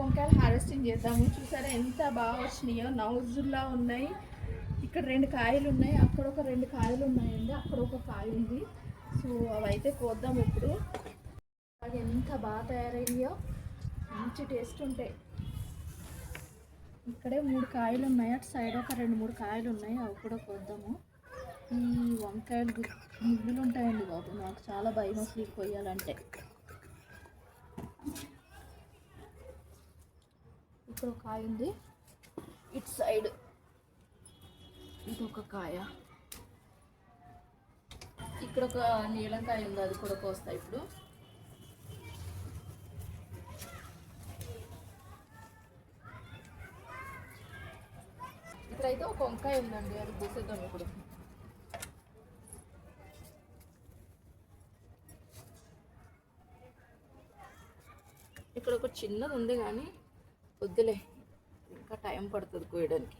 వంకాయలు హార్వెస్టింగ్ చేద్దాము. చూసారా ఎంత బాగా వచ్చినాయో, నౌజుల్లా ఉన్నాయి. ఇక్కడ 2 కాయలు ఉన్నాయి, అక్కడ ఒక 2 కాయలు ఉన్నాయండి, అక్కడ ఒక కాయ ఉంది. సో అవైతే కోద్దాం ఇప్పుడు. అది ఎంత బాగా తయారయ్యాయో, మంచి టేస్ట్ ఉంటాయి. ఇక్కడే 3 కాయలు ఉన్నాయి, అటు సైడ్ ఒక 2-3 కాయలు ఉన్నాయి, అవి కూడా కోద్దాము. ఈ వంకాయలు ముగ్గులు ఉంటాయండి బాబు, నాకు చాలా భయం అసలు కొయ్యాలంటే. ఇక్కడ ఒక కాయ ఉంది, ఇటు సైడ్ ఇది ఒక కాయ, ఇక్కడ ఒక నీలంకాయ ఉంది, అది కూడా కోస్తా ఇప్పుడు. ఇక్కడైతే ఒక వంకాయ ఉందండి, అది కోసేద్దాం ఇప్పుడు. ఇక్కడ ఒక చిన్నది ఉంది కానీ వద్దులే, ఇంకా టైం పడుతుంది కోయడానికి.